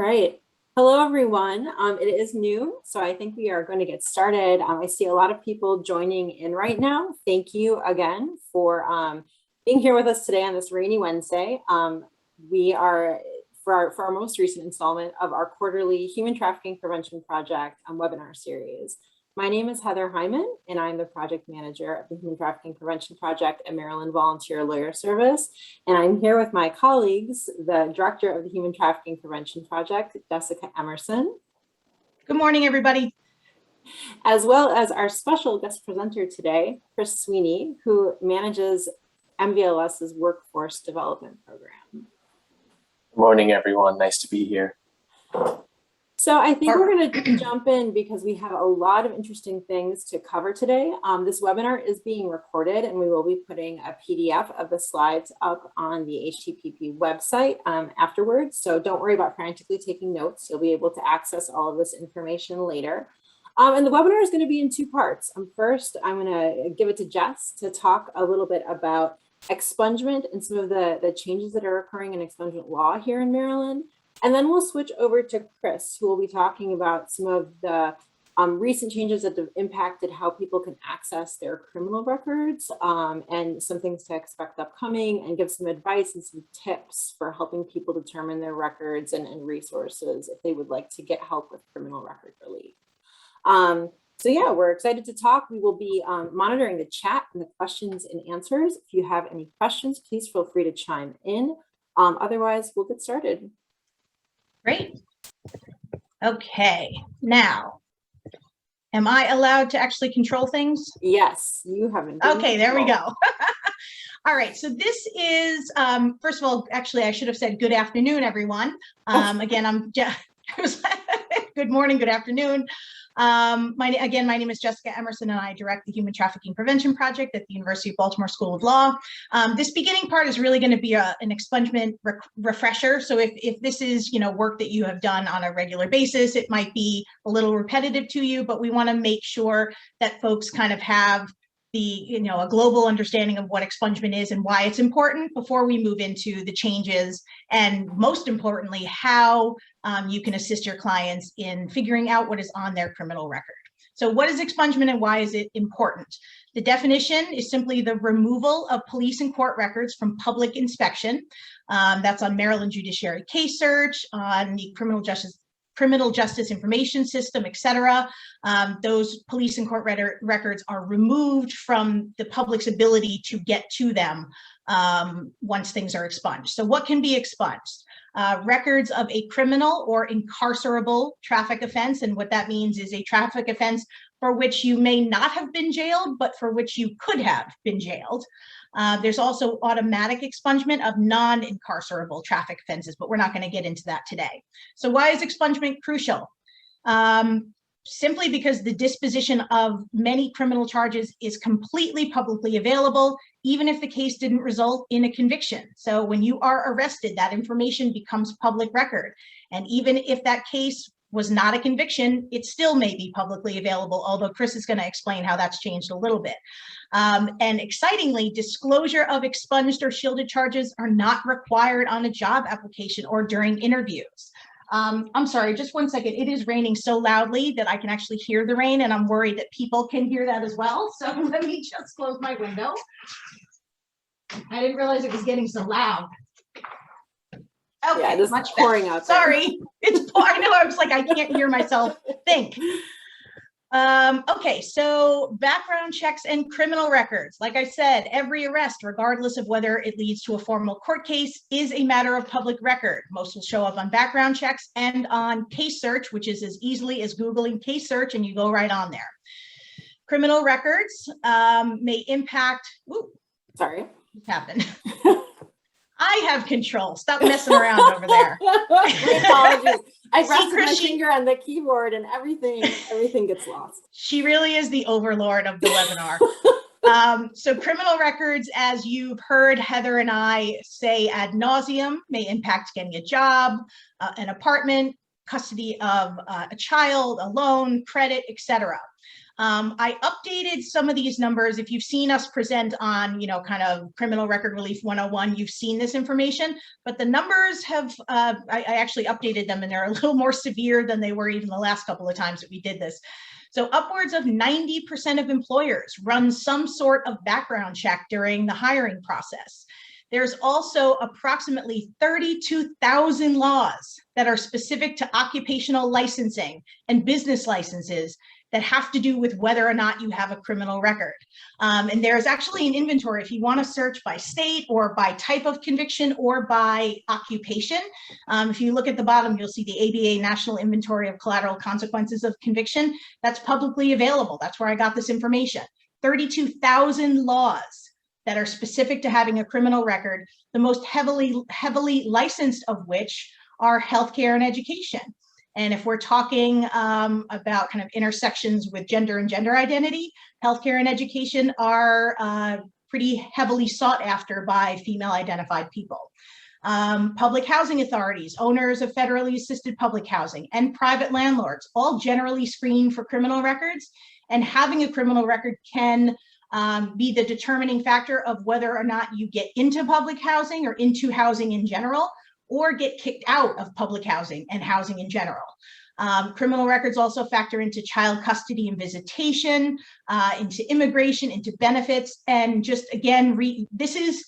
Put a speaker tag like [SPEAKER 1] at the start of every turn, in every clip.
[SPEAKER 1] right. Hello, everyone. It is noon, so I think we are going to get started. I see a lot of people joining in right now. Thank you again for being here with us today on this rainy Wednesday. We are, for our most recent installment of our quarterly Human Trafficking Prevention Project webinar series. My name is Heather Hyman, and I'm the project manager of the Human Trafficking Prevention Project at Maryland Volunteer Lawyer Service. And I'm here with my colleagues, the director of the Human Trafficking Prevention Project, Jessica Emerson.
[SPEAKER 2] Good morning, everybody.
[SPEAKER 1] As well as our special guest presenter today, Chris Sweeney, who manages MVLS's Workforce Development Program.
[SPEAKER 3] Good morning, everyone. Nice to be here.
[SPEAKER 1] So I think we're going to jump in because we have a lot of interesting things to cover today. This webinar is being recorded, and we will be putting a PDF of the slides up on the HTPP website afterwards. So don't worry about frantically taking notes. You'll be able to access all of this information later. And the webinar is going to be in two parts. First, I'm going to give it to Jess to talk a little bit about expungement and some of the changes that are occurring in expungement law here in Maryland. And then we'll switch over to Chris, who will be talking about some of the recent changes that have impacted how people can access their criminal records and some things to expect upcoming, and give some advice and some tips for helping people determine their records and resources if they would like to get help with criminal record relief. So yeah, we're excited to talk. We will be monitoring the chat and the questions and answers. If you have any questions, please feel free to chime in. Otherwise, we'll get started.
[SPEAKER 2] Great. Okay, now, am I allowed to actually control things?
[SPEAKER 1] Yes, you haven't.
[SPEAKER 2] Okay, there we go. All right, so this is, first of all, actually, I should have said good afternoon, everyone. Again, good morning, good afternoon. My name is Jessica Emerson, and I direct the Human Trafficking Prevention Project at the University of Baltimore School of Law. This beginning part is really going to be an expungement refresher. So if this is work that you have done on a regular basis, it might be a little repetitive to you, but we want to make sure that folks kind of have a global understanding of what expungement is and why it's important before we move into the changes, and most importantly, how you can assist your clients in figuring out what is on their criminal record. So what is expungement and why is it important? The definition is simply the removal of police and court records from public inspection. That's on Maryland Judiciary Case Search, on the Criminal Justice Information System, etc. Those police and court records are removed from the public's ability to get to them once things are expunged. So what can be expunged? Records of a criminal or incarcerable traffic offense. And what that means is a traffic offense for which you may not have been jailed, but for which you could have been jailed. There's also automatic expungement of non-incarcerable traffic offenses, but we're not going to get into that today. So why is expungement crucial? Simply because the disposition of many criminal charges is completely publicly available, even if the case didn't result in a conviction. So when you are arrested, that information becomes public record. And even if that case was not a conviction, it still may be publicly available, although Chris is going to explain how that's changed a little bit. And excitingly, disclosure of expunged or shielded charges are not required on a job application or during interviews. I'm sorry, just one second. It is raining so loudly that I can actually hear the rain, and I'm worried that people can hear that as well. So let me just close my window. I didn't realize it was getting so loud. Okay,
[SPEAKER 1] yeah, just
[SPEAKER 2] much
[SPEAKER 1] pouring out.
[SPEAKER 2] Sorry, it's I know. I was like, I can't hear myself think. Okay, so background checks and criminal records. Like I said, every arrest, regardless of whether it leads to a formal court case, is a matter of public record. Most will show up on background checks and on case search, which is as easily as Googling case search, and you go right on there. Criminal records may impact. Ooh,
[SPEAKER 1] sorry,
[SPEAKER 2] what happened? I have control. Stop messing around over there.
[SPEAKER 1] My apologies. I rested my finger on the keyboard and everything gets lost.
[SPEAKER 2] She really is the overlord of the webinar. So criminal records, as you've heard Heather and I say ad nauseum, may impact getting a job, an apartment, custody of a child, a loan, credit, etc. I updated some of these numbers. If you've seen us present on, kind of Criminal Record Relief 101, you've seen this information, but the numbers have, I actually updated them and they're a little more severe than they were even the last couple of times that we did this. So upwards of 90% of employers run some sort of background check during the hiring process. There's also approximately 32,000 laws that are specific to occupational licensing and business licenses that have to do with whether or not you have a criminal record. And there's actually an inventory if you want to search by state or by type of conviction or by occupation. If you look at the bottom, you'll see the ABA National Inventory of Collateral Consequences of Conviction. That's publicly available. That's where I got this information. 32,000 laws that are specific to having a criminal record, the most heavily licensed of which are healthcare and education. And if we're talking about kind of intersections with gender and gender identity, healthcare and education are pretty heavily sought after by female identified people. Public housing authorities, owners of federally assisted public housing, and private landlords all generally screen for criminal records, and having a criminal record can be the determining factor of whether or not you get into public housing or into housing in general, or get kicked out of public housing and housing in general. Criminal records also factor into child custody and visitation, into immigration, into benefits, and just again, this is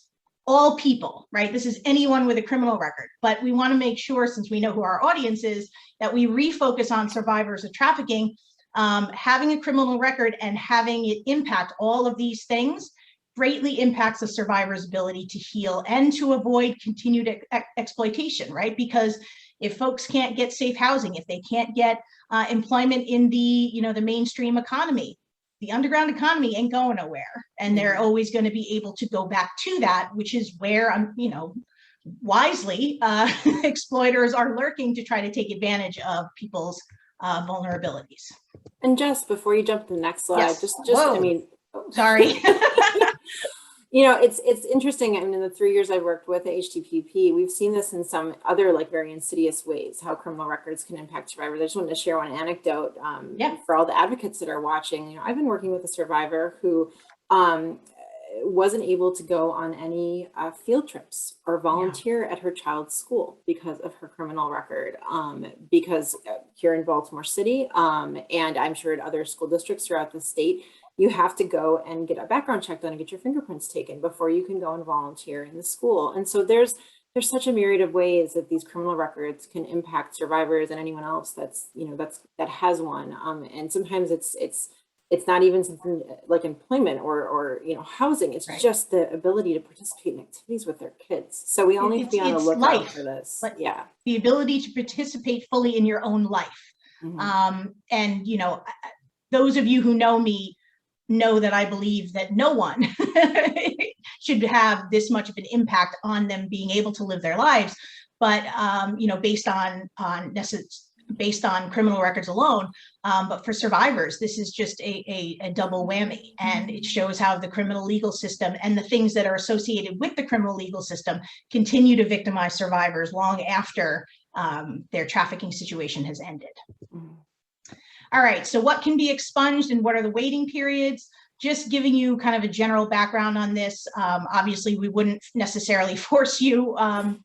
[SPEAKER 2] all people, right? This is anyone with a criminal record, but we want to make sure, since we know who our audience is, that we refocus on survivors of trafficking. Having a criminal record and having it impact all of these things greatly impacts a survivor's ability to heal and to avoid continued exploitation, right? Because if folks can't get safe housing, if they can't get employment in the, the mainstream economy, the underground economy ain't going nowhere. And they're always going to be able to go back to that, which is where, wisely, exploiters are lurking to try to take advantage of people's vulnerabilities.
[SPEAKER 1] And Jess, before you jump to the next slide,
[SPEAKER 2] Yes.
[SPEAKER 1] just
[SPEAKER 2] Whoa.
[SPEAKER 1] I mean,
[SPEAKER 2] sorry.
[SPEAKER 1] It's interesting. I mean, in the 3 years I've worked with HTPP, we've seen this in some other very insidious ways, how criminal records can impact survivors. I just wanted to share one anecdote for all the advocates that are watching. I've been working with a survivor who wasn't able to go on any field trips or volunteer at her child's school because of her criminal record, because here in Baltimore City, and I'm sure at other school districts throughout the state, you have to go and get a background check done and get your fingerprints taken before you can go and volunteer in the school. And so there's such a myriad of ways that these criminal records can impact survivors and anyone else that has one. And sometimes it's not even something like employment or housing. It's just the ability to participate in activities with their kids. So we all need to be on the lookout for this. Yeah,
[SPEAKER 2] the ability to participate fully in your own life. And those of you who know me know that I believe that no one should have this much of an impact on them being able to live their lives. But based on criminal records alone, but for survivors, this is just a double whammy, and it shows how the criminal legal system and the things that are associated with the criminal legal system continue to victimize survivors long after their trafficking situation has ended. All right, so what can be expunged and what are the waiting periods? Just giving you kind of a general background on this. Obviously, we wouldn't necessarily force you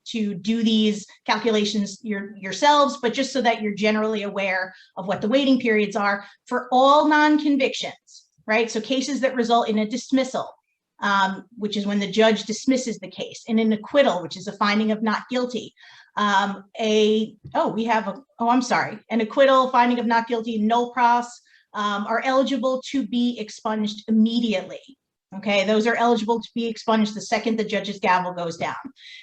[SPEAKER 2] to do these calculations yourselves, but just so that you're generally aware of what the waiting periods are for all non-convictions, right? So cases that result in a dismissal, which is when the judge dismisses the case, and an acquittal, which is a finding of not guilty. An acquittal, finding of not guilty, nol pros, are eligible to be expunged immediately. Okay, those are eligible to be expunged the second the judge's gavel goes down.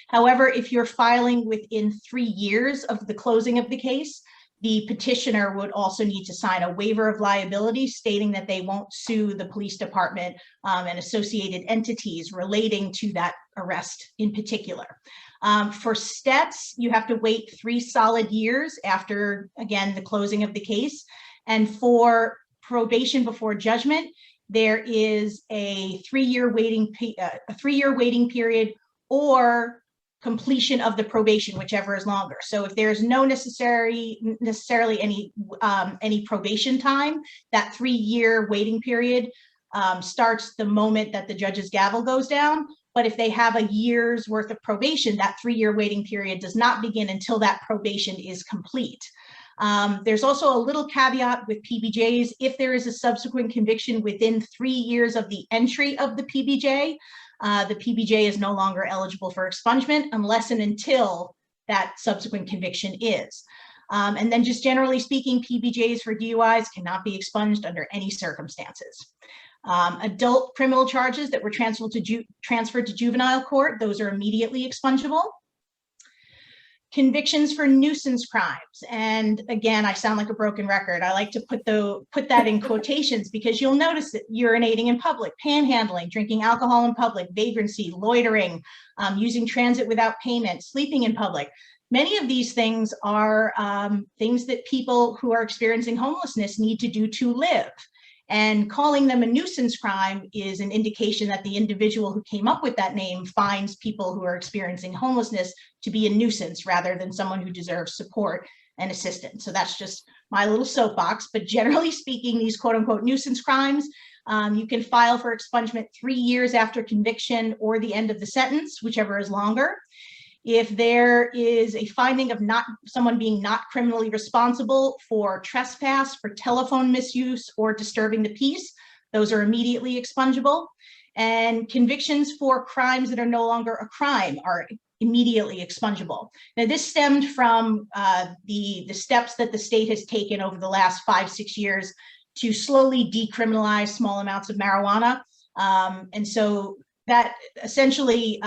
[SPEAKER 2] However, if you're filing within 3 years of the closing of the case, the petitioner would also need to sign a waiver of liability stating that they won't sue the police department and associated entities relating to that arrest in particular. For STETS, you have to wait 3 solid years after, again, the closing of the case. And for probation before judgment, there is a 3-year waiting period, or completion of the probation, whichever is longer. So if there's no necessarily any probation time, that 3-year waiting period starts the moment that the judge's gavel goes down. But if they have a year's worth of probation, that 3-year waiting period does not begin until that probation is complete. There's also a little caveat with PBJs. If there is a subsequent conviction within 3 years of the entry of the PBJ is no longer eligible for expungement unless and until that subsequent conviction is. And then just generally speaking, PBJs for DUIs cannot be expunged under any circumstances. Adult criminal charges that were transferred to juvenile court, those are immediately expungible. Convictions for nuisance crimes, and again, I sound like a broken record. I like to put that in quotations because you'll notice that urinating in public, panhandling, drinking alcohol in public, vagrancy, loitering, using transit without payment, sleeping in public. Many of these things are things that people who are experiencing homelessness need to do to live. And calling them a nuisance crime is an indication that the individual who came up with that name finds people who are experiencing homelessness to be a nuisance rather than someone who deserves support and assistance. So that's just my little soapbox. But generally speaking, these quote unquote nuisance crimes, you can file for expungement 3 years after conviction or the end of the sentence, whichever is longer. If there is a finding of someone being not criminally responsible for trespass, for telephone misuse, or disturbing the peace, those are immediately expungible. And convictions for crimes that are no longer a crime are immediately expungible. Now, this stemmed from the steps that the state has taken over the last 5-6 years to slowly decriminalize small amounts of marijuana. And so that essentially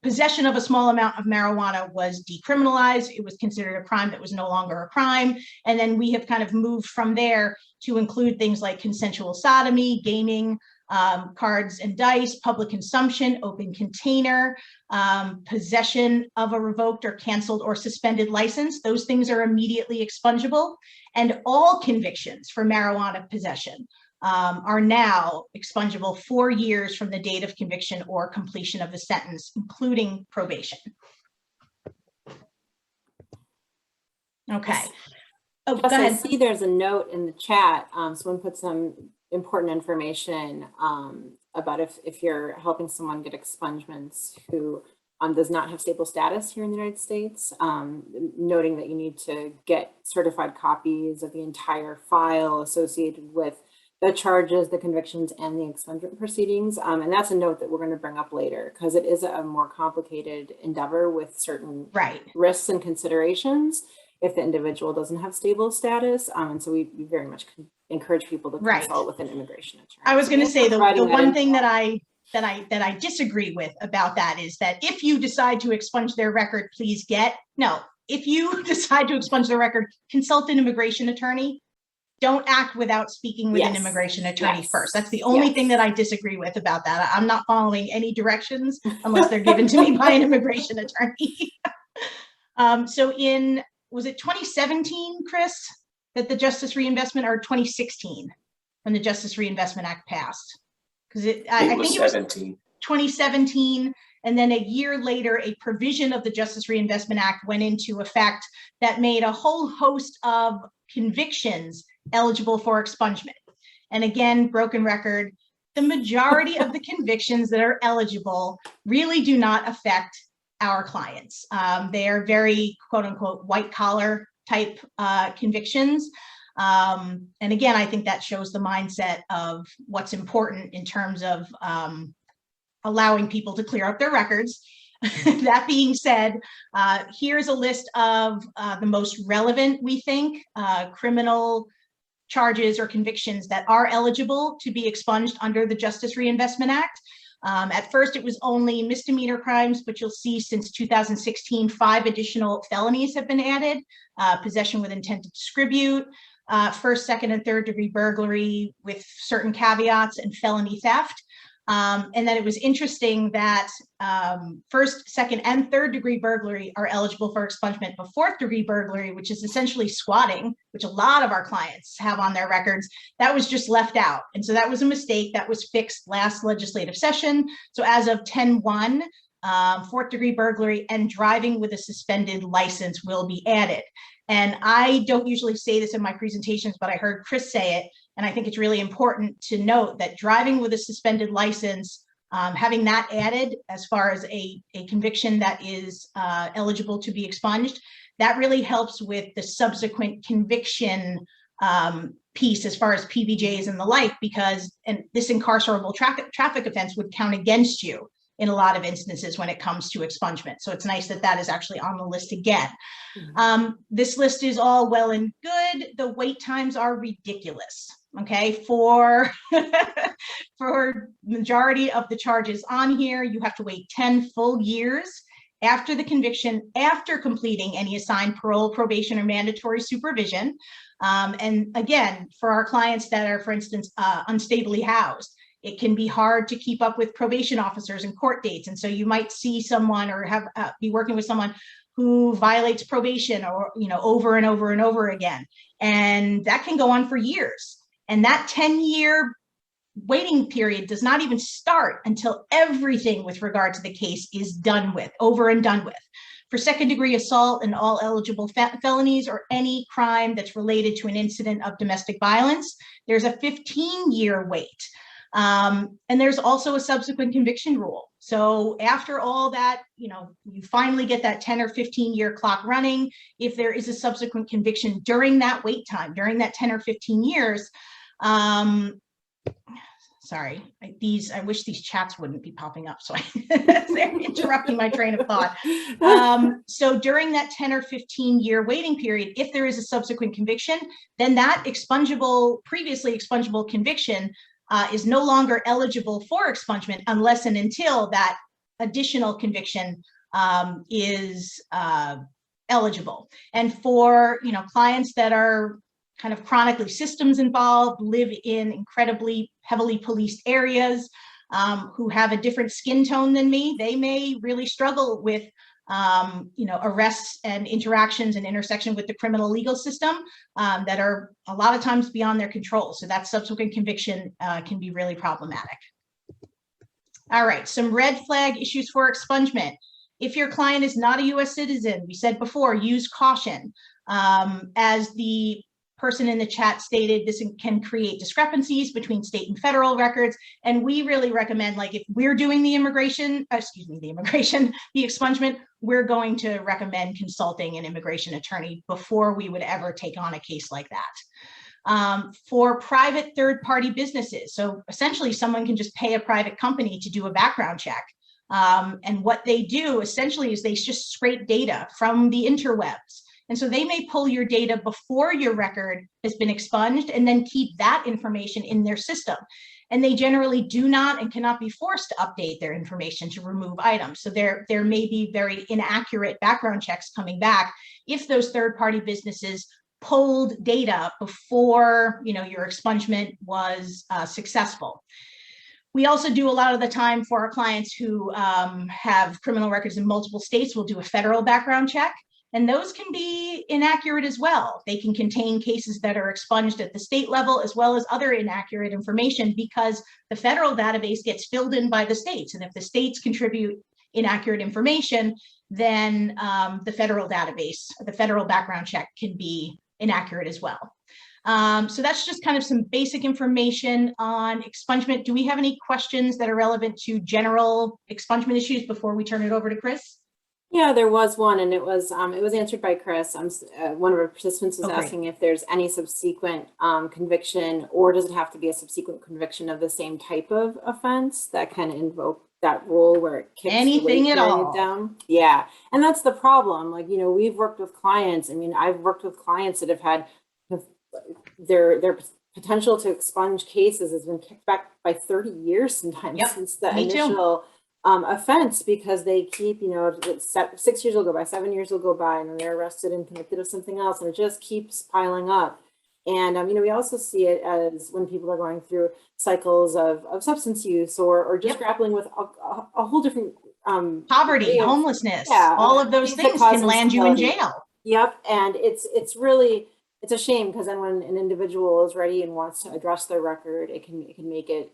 [SPEAKER 2] possession of a small amount of marijuana was decriminalized. It was considered a crime that was no longer a crime. And then we have kind of moved from there to include things like consensual sodomy, gaming, cards and dice, public consumption, open container, possession of a revoked or canceled or suspended license. Those things are immediately expungible. And all convictions for marijuana possession are now expungible 4 years from the date of conviction or completion of the sentence, including probation. Okay. Oh, go ahead.
[SPEAKER 1] I see there's a note in the chat. Someone put some important information about if you're helping someone get expungements who does not have stable status here in the United States, noting that you need to get certified copies of the entire file associated with the charges, the convictions, and the expungement proceedings. And that's a note that we're going to bring up later because it is a more complicated endeavor with certain risks and considerations if the individual doesn't have stable status. And so we very much encourage people to consult with an immigration attorney.
[SPEAKER 2] I was going to say the one thing that I disagree with about that is that if you decide to expunge their record, if you decide to expunge their record, consult an immigration attorney. Don't act without speaking with an immigration attorney first. That's the only thing that I disagree with about that. I'm not following any directions unless they're given to me by an immigration attorney. So was it 2017, Chris, that the Justice Reinvestment, or 2016 when the Justice Reinvestment Act passed? Because I think it was 2017. And then a year later, a provision of the Justice Reinvestment Act went into effect that made a whole host of convictions eligible for expungement. And again, broken record, the majority of the convictions that are eligible really do not affect our clients. They are very quote unquote white collar type convictions. And again, I think that shows the mindset of what's important in terms of allowing people to clear up their records. That being said, here's a list of the most relevant, we think, criminal charges or convictions that are eligible to be expunged under the Justice Reinvestment Act. At first, it was only misdemeanor crimes, but you'll see since 2016, 5 additional felonies have been added: possession with intent to distribute, first, second, and third degree burglary with certain caveats, and felony theft. And that it was interesting that first, second, and third degree burglary are eligible for expungement, but fourth degree burglary, which is essentially squatting, which a lot of our clients have on their records, that was just left out. And so that was a mistake that was fixed last legislative session. So as of 10/1, fourth degree burglary and driving with a suspended license will be added. And I don't usually say this in my presentations, but I heard Chris say it. And I think it's really important to note that driving with a suspended license, having that added as far as a conviction that is eligible to be expunged, that really helps with the subsequent conviction piece as far as PVJs and the like, because this incarcerable traffic offense would count against you in a lot of instances when it comes to expungement. So it's nice that that is actually on the list again. This list is all well and good. The wait times are ridiculous. Okay, for majority of the charges on here, you have to wait 10 full years after the conviction, after completing any assigned parole, probation, or mandatory supervision. And again, for our clients that are, for instance, unstably housed, it can be hard to keep up with probation officers and court dates. And so you might see someone or be working with someone who violates probation or, over and over and over again. And that can go on for years. And that 10-year waiting period does not even start until everything with regard to the case is done with, over and done with. For second-degree assault and all eligible felonies or any crime that's related to an incident of domestic violence, there's a 15-year wait. And there's also a subsequent conviction rule. So after all that, you finally get that 10 or 15-year clock running. If there is a subsequent conviction during that wait time, during that 10 or 15 years, sorry, I wish these chats wouldn't be popping up, so they're interrupting my train of thought. So during that 10 or 15-year waiting period, if there is a subsequent conviction, then that previously expungable conviction is no longer eligible for expungement unless and until that additional conviction is eligible. And for clients that are kind of chronically systems involved, live in incredibly heavily policed areas, who have a different skin tone than me, they may really struggle with arrests and interactions and intersection with the criminal legal system that are a lot of times beyond their control. So that subsequent conviction can be really problematic. All right, some red flag issues for expungement. If your client is not a US citizen, we said before, use caution. As the person in the chat stated, this can create discrepancies between state and federal records. And we really recommend, like, if we're doing the expungement, we're going to recommend consulting an immigration attorney before we would ever take on a case like that. For private third-party businesses, so essentially someone can just pay a private company to do a background check. And what they do essentially is they just scrape data from the interwebs. And so they may pull your data before your record has been expunged and then keep that information in their system. And they generally do not and cannot be forced to update their information to remove items. So there may be very inaccurate background checks coming back if those third-party businesses pulled data before your expungement was successful. We also do a lot of the time for our clients who have criminal records in multiple states, we'll do a federal background check. And those can be inaccurate as well. They can contain cases that are expunged at the state level, as well as other inaccurate information, because the federal database gets filled in by the states. And if the states contribute inaccurate information, then the federal database, the federal background check can be inaccurate as well. So that's just kind of some basic information on expungement. Do we have any questions that are relevant to general expungement issues before we turn it over to Chris?
[SPEAKER 1] Yeah, there was one, and it was answered by Chris. One of our participants was asking if there's any subsequent conviction, or does it have to be a subsequent conviction of the same type of offense that can invoke that rule where it kicks
[SPEAKER 2] anything at all
[SPEAKER 1] down? Yeah, and that's the problem. Like, we've worked with clients. I mean, I've worked with clients that have had their potential to expunge cases has been kicked back by 30 years sometimes since the initial offense, because they keep, 6 years will go by, 7 years will go by, and then they're arrested and convicted of something else, and it just keeps piling up. And, we also see it as when people are going through cycles of substance use or just grappling with a whole different
[SPEAKER 2] poverty, homelessness,
[SPEAKER 1] yeah,
[SPEAKER 2] all of those things can land you in jail.
[SPEAKER 1] Yep. And it's really, it's a shame because then when an individual is ready and wants to address their record, it can make it,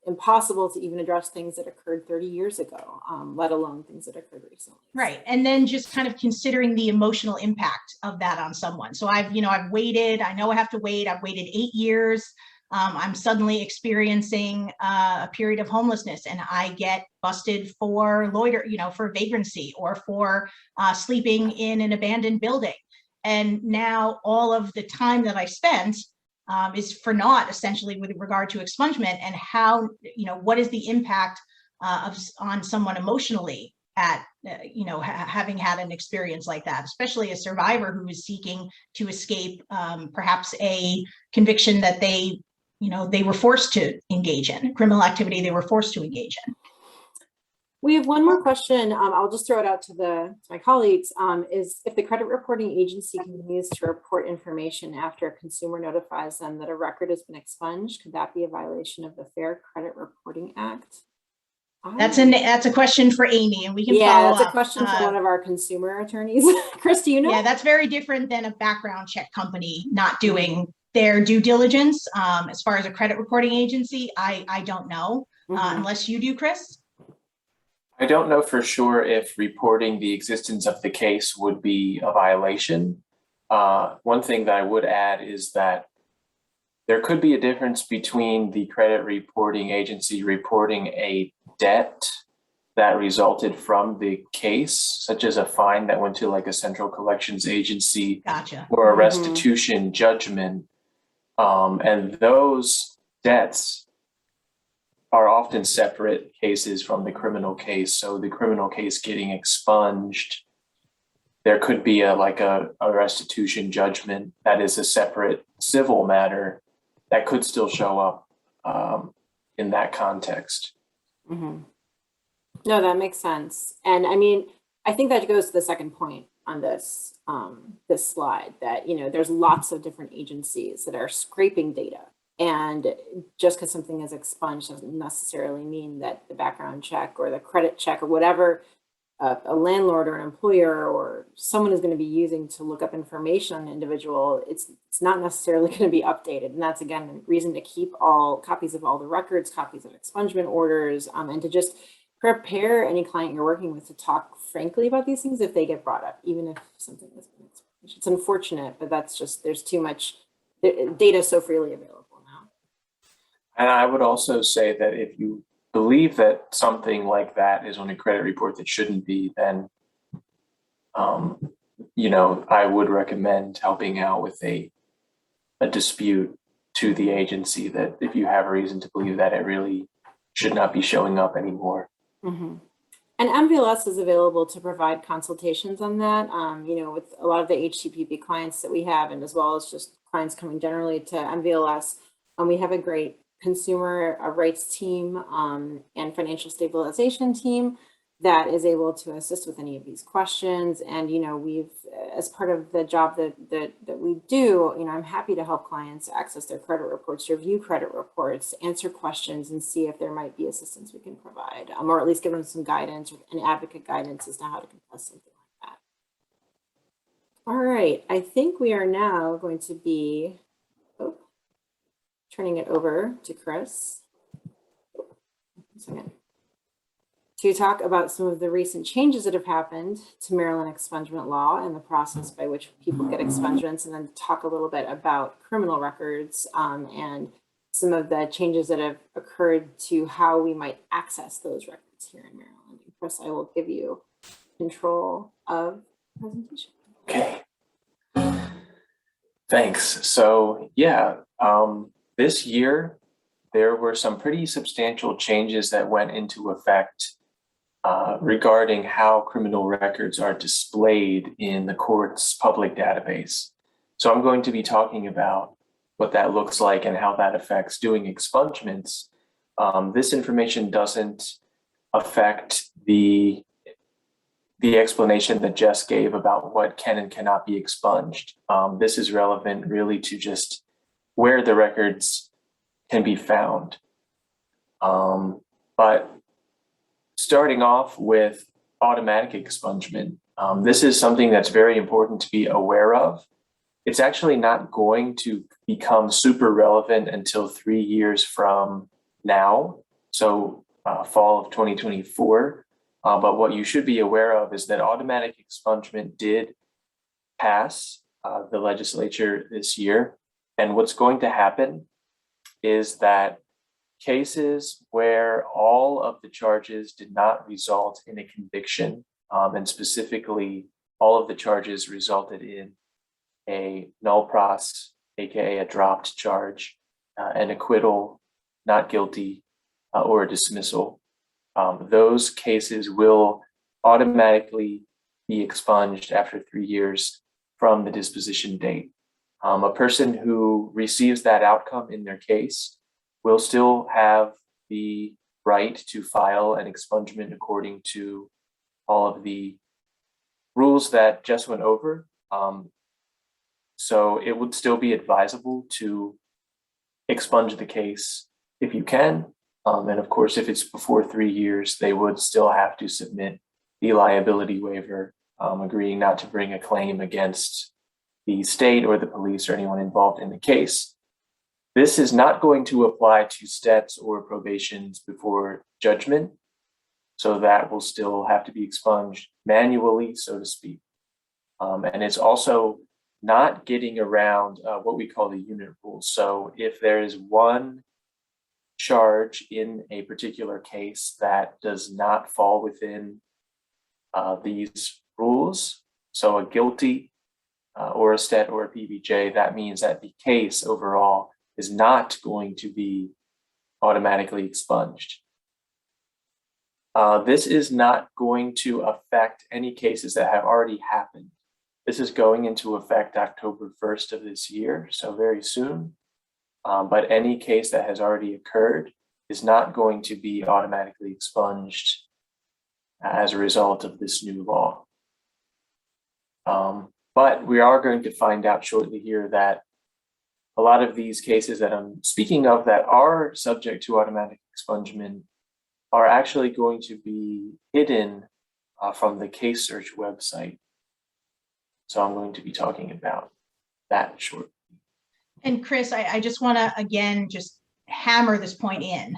[SPEAKER 1] impossible to even address things that occurred 30 years ago, let alone things that occurred recently.
[SPEAKER 2] Right. And then just kind of considering the emotional impact of that on someone. So I've waited, I know I have to wait. I've waited 8 years. I'm suddenly experiencing a period of homelessness and I get busted for for vagrancy or for sleeping in an abandoned building. And now all of the time that I spent is for naught, essentially, with regard to expungement and how, what is the impact on someone emotionally at, having had an experience like that, especially a survivor who is seeking to escape perhaps a conviction that they were forced to engage in, criminal activity they were forced to engage in.
[SPEAKER 1] We have one more question. I'll just throw it out to my colleagues. Is if the credit reporting agency continues to report information after a consumer notifies them that a record has been expunged, could that be a violation of the Fair Credit Reporting Act?
[SPEAKER 2] That's a question for Amy, and we can follow up.
[SPEAKER 1] That's a question for one of our consumer attorneys. Chris, do you know?
[SPEAKER 2] Yeah, that's very different than a background check company not doing their due diligence. As far as a credit reporting agency, I don't know, unless you do, Chris.
[SPEAKER 3] I don't know for sure if reporting the existence of the case would be a violation. One thing that I would add is that there could be a difference between the credit reporting agency reporting a debt that resulted from the case, such as a fine that went to like a central collections agency,
[SPEAKER 2] gotcha,
[SPEAKER 3] or a restitution judgment. And those debts are often separate cases from the criminal case. So the criminal case getting expunged, there could be a restitution judgment that is a separate civil matter that could still show up in that context.
[SPEAKER 1] No, that makes sense. And I think that goes to the second point on this slide, that there's lots of different agencies that are scraping data. And just because something is expunged doesn't necessarily mean that the background check or the credit check or whatever a landlord or an employer or someone is going to be using to look up information on an individual, it's not necessarily going to be updated. And that's, again, a reason to keep all copies of all the records, copies of expungement orders, and to just prepare any client you're working with to talk frankly about these things if they get brought up, even if something has been expunged. It's unfortunate, but that's just, there's too much data so freely available.
[SPEAKER 3] And I would also say that if you believe that something like that is on a credit report that shouldn't be, then, I would recommend helping out with a dispute to the agency that if you have a reason to believe that it really should not be showing up anymore.
[SPEAKER 1] And MVLS is available to provide consultations on that, with a lot of the HTPP clients that we have, and as well as just clients coming generally to MVLS. We have a great consumer rights team and financial stabilization team that is able to assist with any of these questions. And, we've, as part of the job that we do, I'm happy to help clients access their credit reports, review credit reports, answer questions, and see if there might be assistance we can provide, or at least give them some guidance or an advocate guidance as to how to contest something like that. All right, I think we are now going to be turning it over to Chris to talk about some of the recent changes that have happened to Maryland expungement law and the process by which people get expungements, and then talk a little bit about criminal records and some of the changes that have occurred to how we might access those records here in Maryland. And Chris, I will give you control of the presentation.
[SPEAKER 3] Okay. Thanks. So this year, there were some pretty substantial changes that went into effect regarding how criminal records are displayed in the court's public database. So I'm going to be talking about what that looks like and how that affects doing expungements. This information doesn't affect the the explanation that Jess gave about what can and cannot be expunged. This is relevant really to just where the records can be found. But starting off with automatic expungement, this is something that's very important to be aware of. It's actually not going to become super relevant until 3 years from now, so fall of 2024. But what you should be aware of is that automatic expungement did pass the legislature this year. And what's going to happen is that cases where all of the charges did not result in a conviction, and specifically all of the charges resulted in a null pros, aka a dropped charge, an acquittal, not guilty, or a dismissal, those cases will automatically be expunged after 3 years from the disposition date. A person who receives that outcome in their case will still have the right to file an expungement according to all of the rules that Jess went over. So it would still be advisable to expunge the case if you can. And of course, if it's before 3 years, they would still have to submit the liability waiver, agreeing not to bring a claim against the state or the police or anyone involved in the case. This is not going to apply to stets or probations before judgment. So that will still have to be expunged manually, so to speak. And it's also not getting around what we call the unit rule. So if there is one charge in a particular case that does not fall within these rules, so a guilty or a stet or a PBJ, that means that the case overall is not going to be automatically expunged. This is not going to affect any cases that have already happened. This is going into effect October 1st of this year, so very soon. But any case that has already occurred is not going to be automatically expunged as a result of this new law. But we are going to find out shortly here that a lot of these cases that I'm speaking of that are subject to automatic expungement are actually going to be hidden from the case search website. So I'm going to be talking about that shortly.
[SPEAKER 2] And Chris, I just want to, again, just hammer this point in.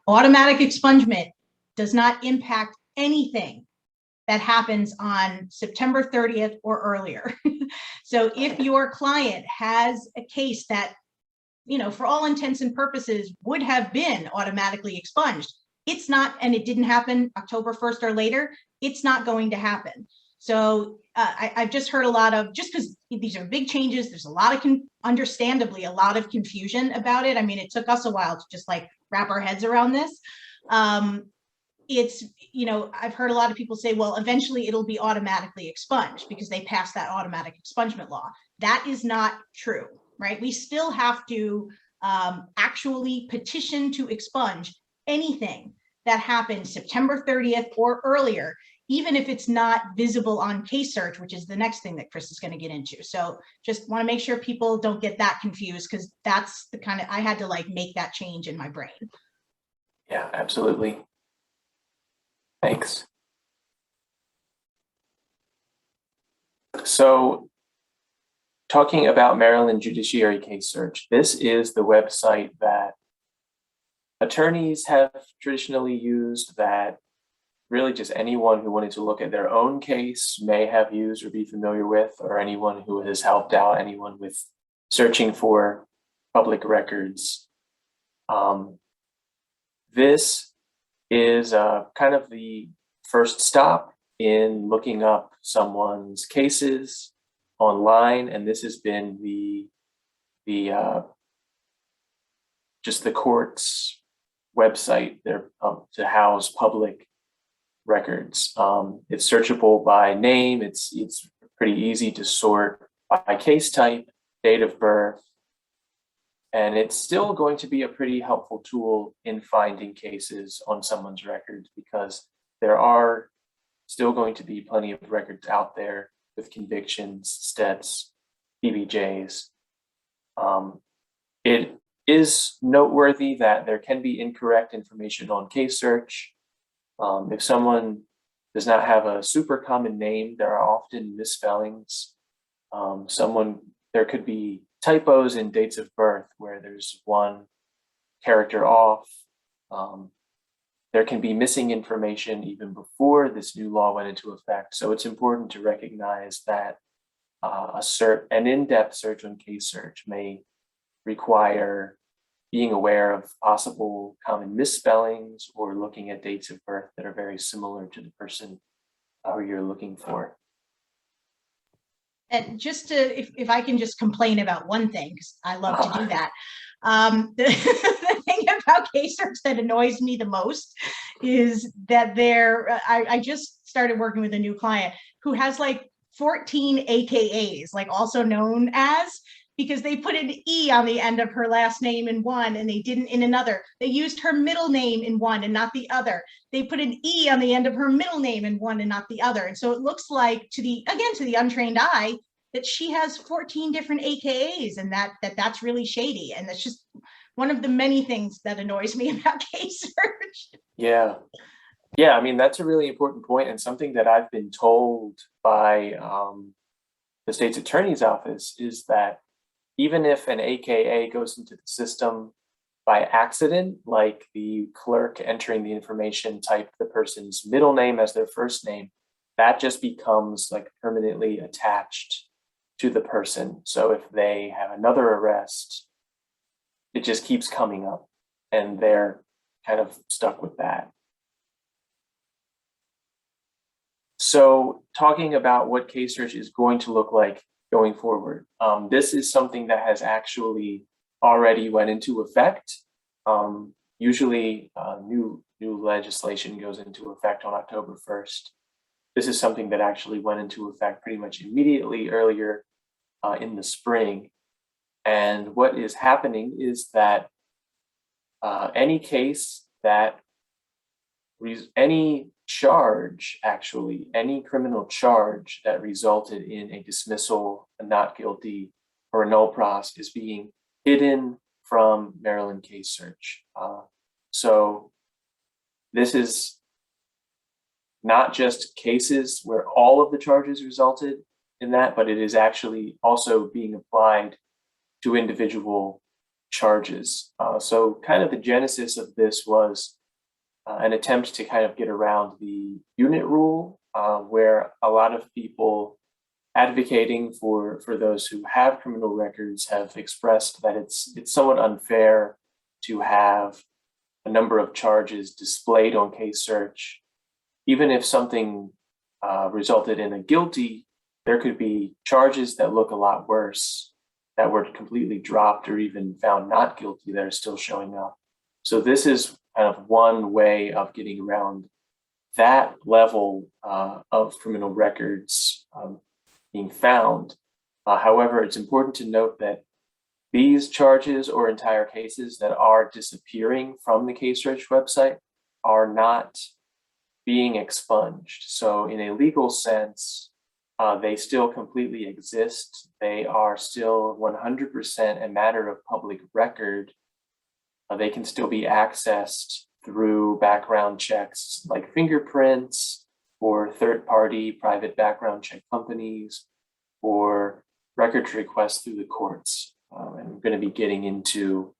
[SPEAKER 2] Automatic expungement does not impact anything that happens on September 30th or earlier. So if your client has a case that, you know, for all intents and purposes would have been automatically expunged, it's not, and it didn't happen October 1st or later, it's not going to happen. So I've just heard a lot of, just because these are big changes, there's a lot of, understandably, a lot of confusion about it. I mean, it took us a while to just like wrap our heads around this. It's, you know, I've heard a lot of people say, well, eventually it'll be automatically expunged because they passed that automatic expungement law. That is not true, right? We still have to actually petition to expunge anything that happened September 30th or earlier, even if it's not visible on case search, which is the next thing that Chris is going to get into. So just want to make sure people don't get that confused, because that's the kind of, I had to like make that change in my brain.
[SPEAKER 3] Yeah, absolutely. Thanks. So talking about Maryland Judiciary Case Search, this is the website that attorneys have traditionally used, that really just anyone who wanted to look at their own case may have used or be familiar with, or anyone who has helped out anyone with searching for public records. This is kind of the first stop in looking up someone's cases online, and this has been just the court's website there to house public records. It's searchable by name. It's pretty easy to sort by case type, date of birth, and it's still going to be a pretty helpful tool in finding cases on someone's records, because there are still going to be plenty of records out there with convictions, stats, BBJs. It is noteworthy that there can be incorrect information on case search. If someone does not have a super common name, there are often misspellings. There could be typos in dates of birth where there's one character off. There can be missing information even before this new law went into effect. So it's important to recognize that an in-depth search on case search may require being aware of possible common misspellings or looking at dates of birth that are very similar to the person who you're looking for.
[SPEAKER 2] And just to, if I can just complain about one thing, because I love to do that. The thing about case search that annoys me the most is that I just started working with a new client who has like 14 AKAs, like also known as, because they put an E on the end of her last name in one and they didn't in another. They used her middle name in one and not the other. They put an E on the end of her middle name in one and not the other. And so it looks like to the untrained eye that she has 14 different AKAs, and that's really shady. And that's just one of the many things that annoys me about case search.
[SPEAKER 3] Yeah. Yeah, I mean, that's a really important point and something that I've been told by the state's attorney's office is that even if an AKA goes into the system by accident, like the clerk entering the information typed the person's middle name as their first name, that just becomes like permanently attached to the person. So if they have another arrest, it just keeps coming up and they're kind of stuck with that. So talking about what case search is going to look like going forward, this is something that has actually already went into effect. Usually new legislation goes into effect on October 1st. This is something that actually went into effect pretty much immediately earlier in the spring. And what is happening is that any case that any criminal charge that resulted in a dismissal, a not guilty, or a null pros is being hidden from Maryland Case Search. So this is not just cases where all of the charges resulted in that, but it is actually also being applied to individual charges. So kind of the genesis of this was an attempt to kind of get around the unit rule, where a lot of people advocating for those who have criminal records have expressed that it's somewhat unfair to have a number of charges displayed on case search. Even if something resulted in a guilty, there could be charges that look a lot worse that were completely dropped or even found not guilty that are still showing up. So this is kind of one way of getting around that level of criminal records being found. However, it's important to note that these charges or entire cases that are disappearing from the case search website are not being expunged. So in a legal sense, they still completely exist. They are still 100% a matter of public record. They can still be accessed through background checks like fingerprints or third-party private background check companies or records requests through the courts. And we're going to be getting into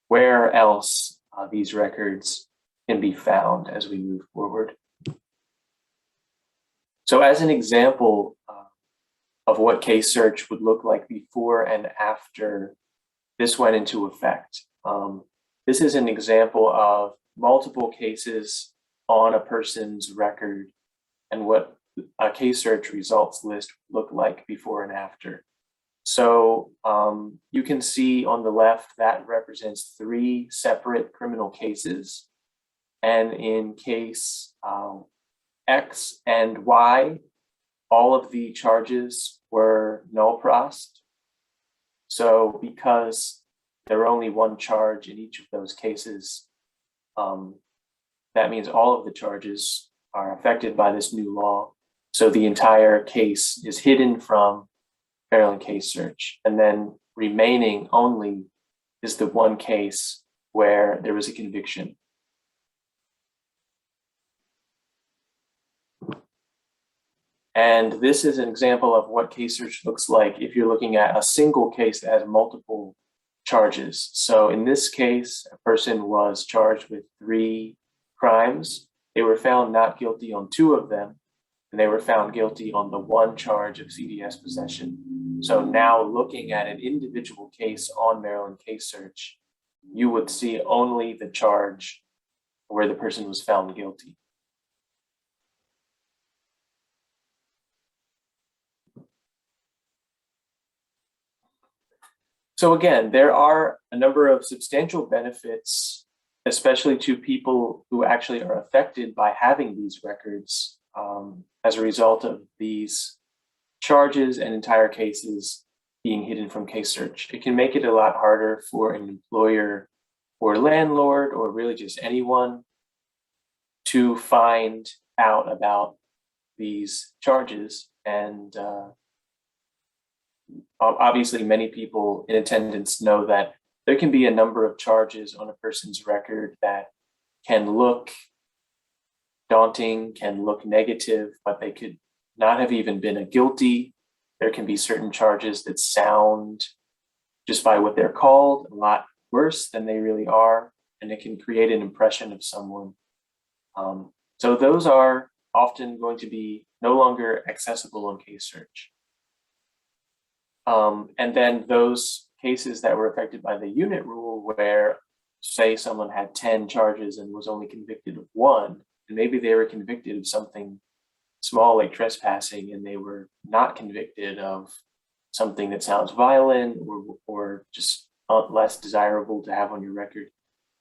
[SPEAKER 3] where else these records can be found as we move forward. So as an example of what case search would look like before and after this went into effect, this is an example of multiple cases on a person's record and what a case search results list look like before and after. So you can see on the left that represents 3 separate criminal cases. And in case X and Y, all of the charges were null prossed. So because there were only one charge in each of those cases, that means all of the charges are affected by this new law. So the entire case is hidden from Maryland Case Search, and then remaining only is the one case where there was a conviction. And this is an example of what case search looks like if you're looking at a single case that has multiple charges. So in this case, a person was charged with 3 crimes. They were found not guilty on 2 of them, and they were found guilty on the 1 charge of CDS possession. So now looking at an individual case on Maryland Case Search, you would see only the charge where the person was found guilty. So again, there are a number of substantial benefits, especially to people who actually are affected by having these records as a result of these charges and entire cases being hidden from case search. It can make it a lot harder for an employer or landlord or really just anyone to find out about these charges. And obviously many people in attendance know that there can be a number of charges on a person's record that can look daunting, can look negative, but they could not have even been a guilty. There can be certain charges that sound, just by what they're called, a lot worse than they really are, and it can create an impression of someone. So those are often going to be no longer accessible on case search. And then those cases that were affected by the unit rule, where say someone had 10 charges and was only convicted of 1, and maybe they were convicted of something small like trespassing, and they were not convicted of something that sounds violent or just less desirable to have on your record.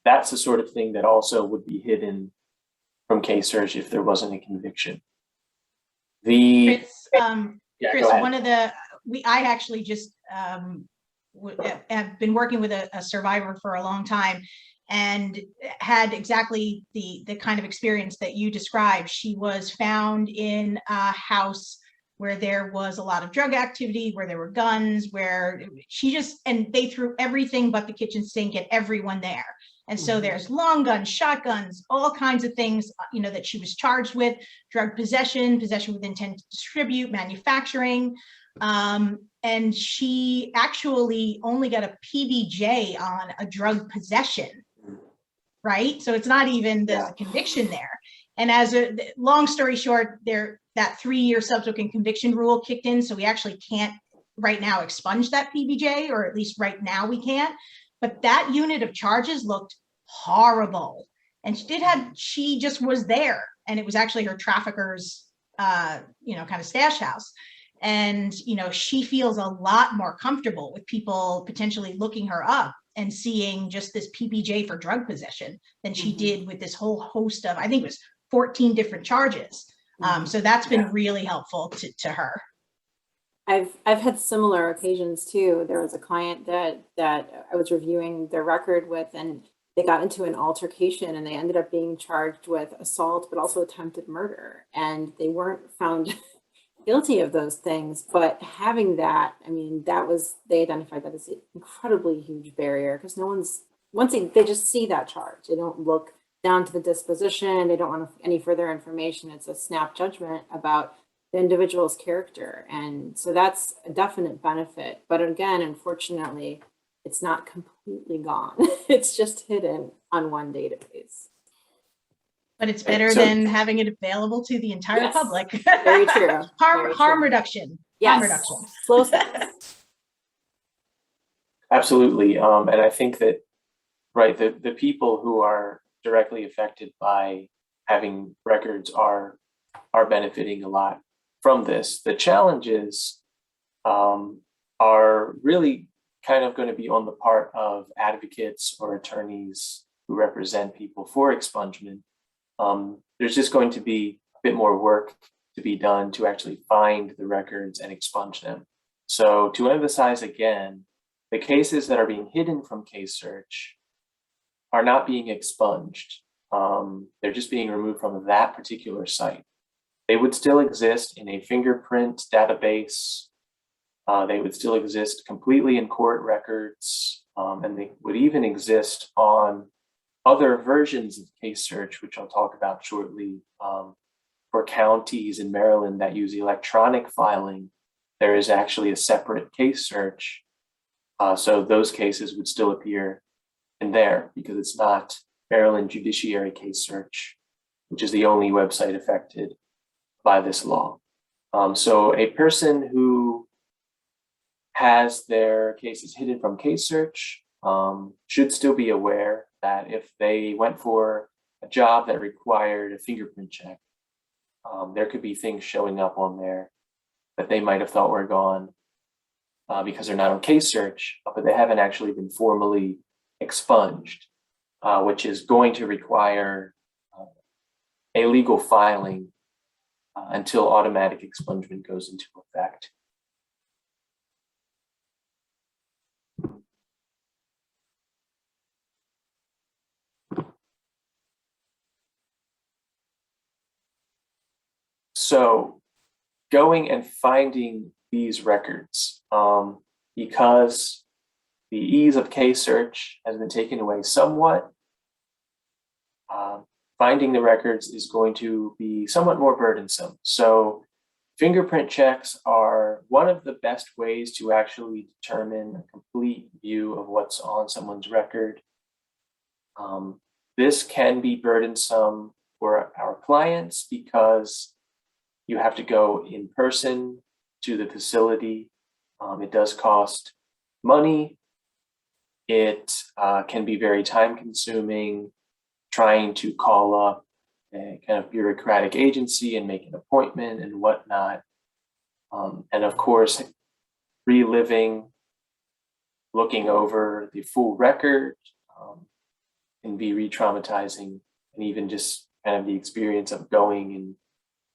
[SPEAKER 3] That's the sort of thing that also would be hidden from case search if there wasn't a conviction.
[SPEAKER 2] Chris,
[SPEAKER 3] Chris,
[SPEAKER 2] one of the, I actually just have been working with a survivor for a long time and had exactly the kind of experience that you described. She was found in a house where there was a lot of drug activity, where there were guns, where and they threw everything but the kitchen sink at everyone there. And so there's long guns, shotguns, all kinds of things, that she was charged with: drug possession, possession with intent to distribute, manufacturing. And she actually only got a PBJ on a drug possession, right? So it's not even there's a conviction there. And as a long story short, that 3-year subsequent conviction rule kicked in. So we actually can't right now expunge that PBJ, or at least right now we can't. But that unit of charges looked horrible. And she just was there. And it was actually her trafficker's, kind of stash house. And, she feels a lot more comfortable with people potentially looking her up and seeing just this PBJ for drug possession than she did with this whole host of, I think it was 14 different charges. So that's been really helpful to her.
[SPEAKER 1] I've had similar occasions too. There was a client that I was reviewing their record with, and they got into an altercation and they ended up being charged with assault, but also attempted murder. And they weren't found guilty of those things, but having that, they identified that as an incredibly huge barrier, because they just see that charge. They don't look down to the disposition. They don't want any further information. It's a snap judgment about the individual's character. And so that's a definite benefit. But again, unfortunately, it's not completely gone. It's just hidden on one database.
[SPEAKER 2] But it's better than having it available to the entire public.
[SPEAKER 1] Very true.
[SPEAKER 2] Harm reduction.
[SPEAKER 1] Yes.
[SPEAKER 2] Harm reduction.
[SPEAKER 1] Slow steps.
[SPEAKER 3] Absolutely. And I think that, right, the people who are directly affected by having records are benefiting a lot from this. The challenges are really kind of going to be on the part of advocates or attorneys who represent people for expungement. There's just going to be a bit more work to be done to actually find the records and expunge them. So to emphasize again, the cases that are being hidden from case search are not being expunged. They're just being removed from that particular site. They would still exist in a fingerprint database. They would still exist completely in court records, and they would even exist on other versions of case search, which I'll talk about shortly. For counties in Maryland that use electronic filing, there is actually a separate case search. So those cases would still appear in there because it's not Maryland Judiciary Case Search, which is the only website affected by this law. So a person who has their cases hidden from case search should still be aware that if they went for a job that required a fingerprint check, there could be things showing up on there that they might have thought were gone because they're not on case search, but they haven't actually been formally expunged, which is going to require a legal filing until automatic expungement goes into effect. So going and finding these records, because the ease of case search has been taken away somewhat, finding the records is going to be somewhat more burdensome. So fingerprint checks are one of the best ways to actually determine a complete view of what's on someone's record. This can be burdensome for our clients because you have to go in person to the facility. It does cost money. It can be very time consuming trying to call up a kind of bureaucratic agency and make an appointment and whatnot. And of course, reliving, looking over the full record can be re-traumatizing, and even just kind of the experience of going and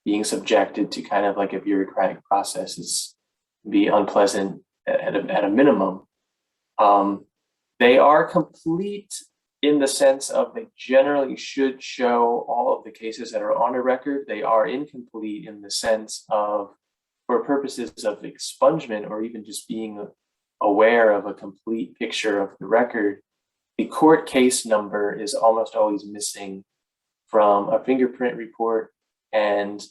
[SPEAKER 3] being subjected to kind of like a bureaucratic process is be unpleasant at a minimum. They are complete in the sense of they generally should show all of the cases that are on a record. They are incomplete in the sense of, for purposes of expungement or even just being aware of a complete picture of the record, the court case number is almost always missing from a fingerprint report, and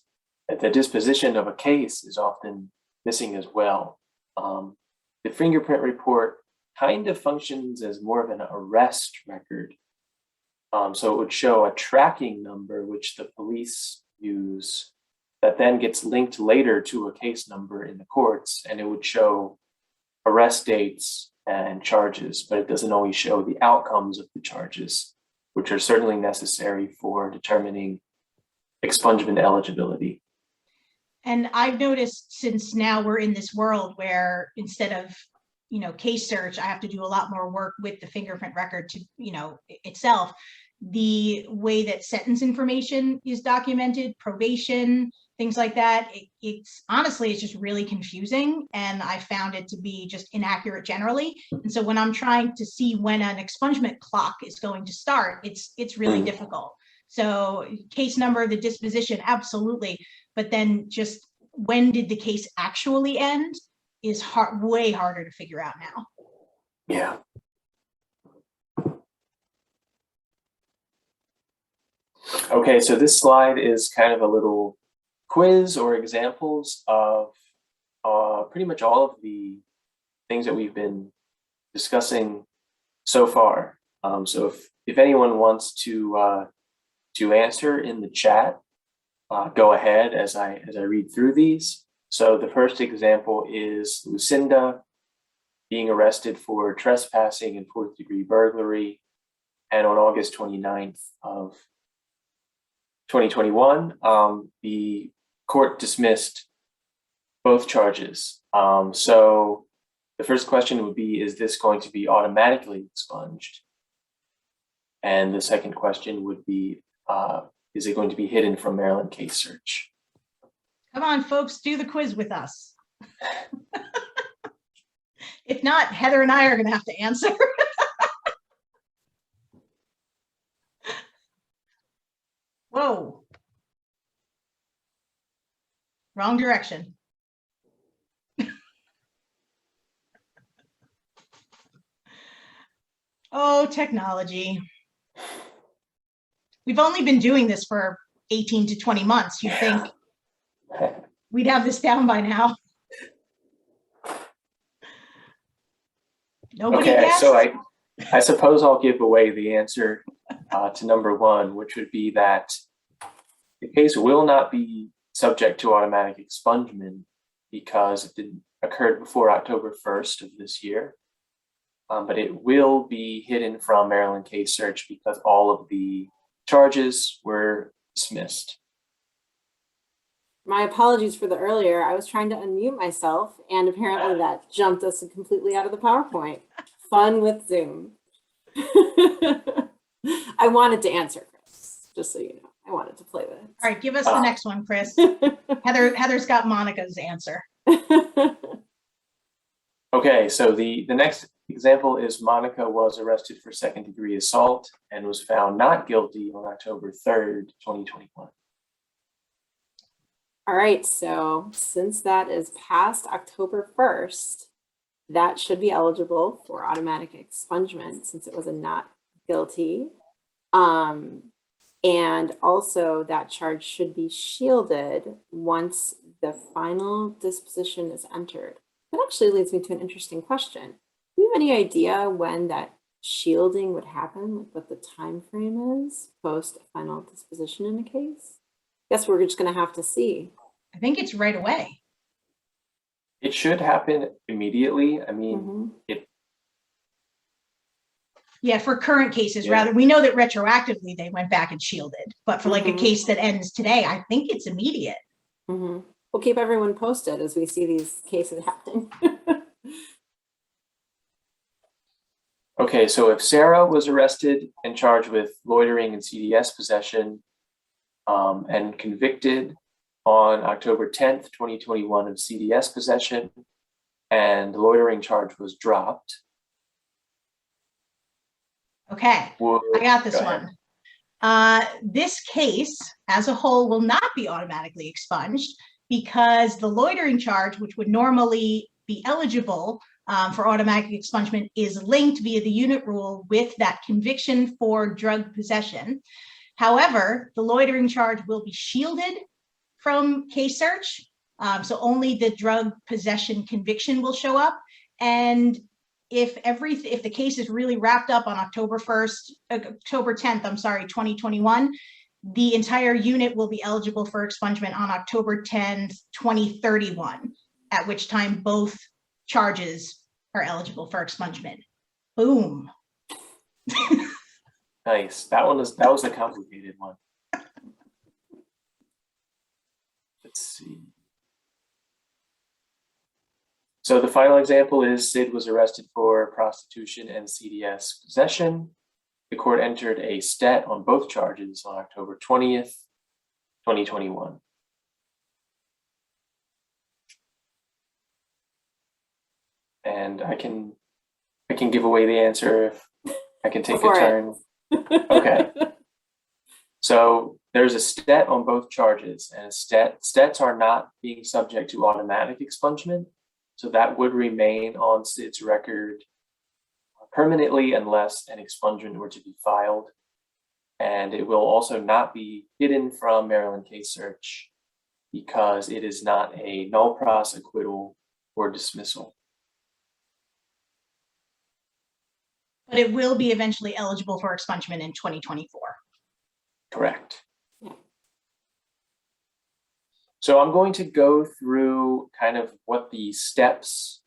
[SPEAKER 3] the disposition of a case is often missing as well. The fingerprint report kind of functions as more of an arrest record. So it would show a tracking number, which the police use, that then gets linked later to a case number in the courts, and it would show arrest dates and charges, but it doesn't always show the outcomes of the charges, which are certainly necessary for determining expungement eligibility.
[SPEAKER 2] And I've noticed since now we're in this world where instead of, case search, I have to do a lot more work with the fingerprint record to, itself. The way that sentence information is documented, probation, things like that, it's honestly, it's just really confusing. And I found it to be just inaccurate generally. And so when I'm trying to see when an expungement clock is going to start, it's really difficult. So case number, the disposition, absolutely. But then just when did the case actually end is way harder to figure out now.
[SPEAKER 3] Yeah. Okay, so this slide is kind of a little quiz or examples of pretty much all of the things that we've been discussing so far. So if anyone wants to answer in the chat, go ahead as I read through these. So the first example is Lucinda being arrested for trespassing and fourth-degree burglary, and on August 29th of 2021, the court dismissed both charges. So the first question would be, is this going to be automatically expunged? And the second question would be, is it going to be hidden from Maryland Case Search?
[SPEAKER 2] Come on, folks, do the quiz with us. If not, Heather and I are going to have to answer. Wrong direction. Oh, technology. We've only been doing this for 18 to 20 months. You'd think we'd have this down by now. Nobody
[SPEAKER 3] Okay,
[SPEAKER 2] guessed?
[SPEAKER 3] so I suppose I'll give away the answer to number one, which would be that the case will not be subject to automatic expungement because it didn't occurred before October 1st of this year. But it will be hidden from Maryland Case Search because all of the charges were dismissed.
[SPEAKER 1] My apologies for the earlier. I was trying to unmute myself, and apparently that jumped us completely out of the PowerPoint. Fun with Zoom. I wanted to answer, Chris, just so you know. I wanted to play with it.
[SPEAKER 2] All right, give us the next one, Chris. Heather's got Monica's answer.
[SPEAKER 3] Okay, so the next example is Monica was arrested for second-degree assault and was found not guilty on October 3rd, 2021.
[SPEAKER 1] All right, so since that is past October 1st, that should be eligible for automatic expungement since it was a not guilty. And also that charge should be shielded once the final disposition is entered. That actually leads me to an interesting question. Do you have any idea when that shielding would happen, like what the time frame is post final disposition in a case? Guess we're just going to have to see.
[SPEAKER 2] I think it's right away.
[SPEAKER 3] It should happen immediately. I mean,
[SPEAKER 2] Yeah, for current cases,
[SPEAKER 3] Yeah.
[SPEAKER 2] rather, we know that retroactively they went back and shielded, but for like a case that ends today, I think it's immediate.
[SPEAKER 1] We'll keep everyone posted as we see these cases happening.
[SPEAKER 3] Okay, so if Sarah was arrested and charged with loitering and CDS possession and convicted on October 10th, 2021 of CDS possession, and the loitering charge was dropped.
[SPEAKER 2] Okay, I got this one. This case as a whole will not be automatically expunged because the loitering charge, which would normally be eligible for automatic expungement, is linked via the unit rule with that conviction for drug possession. However, the loitering charge will be shielded from case search, so only the drug possession conviction will show up. And if the case is really wrapped up on October 10th, 2021, the entire unit will be eligible for expungement on October 10th, 2031, at which time both charges are eligible for expungement. Boom.
[SPEAKER 3] Nice. That was a complicated one. Let's see. So the final example is Sid was arrested for prostitution and CDS possession. The court entered a stat on both charges on October 20th, 2021. And I can give away the answer if I can take a turn. Okay. So there's a stat on both charges, and stats are not being subject to automatic expungement. So that would remain on Sid's record permanently unless an expungement were to be filed. And it will also not be hidden from Maryland Case Search because it is not a null pros, acquittal, or dismissal.
[SPEAKER 2] But it will be eventually eligible for expungement in 2024.
[SPEAKER 3] Correct. So I'm going to go through kind of what the steps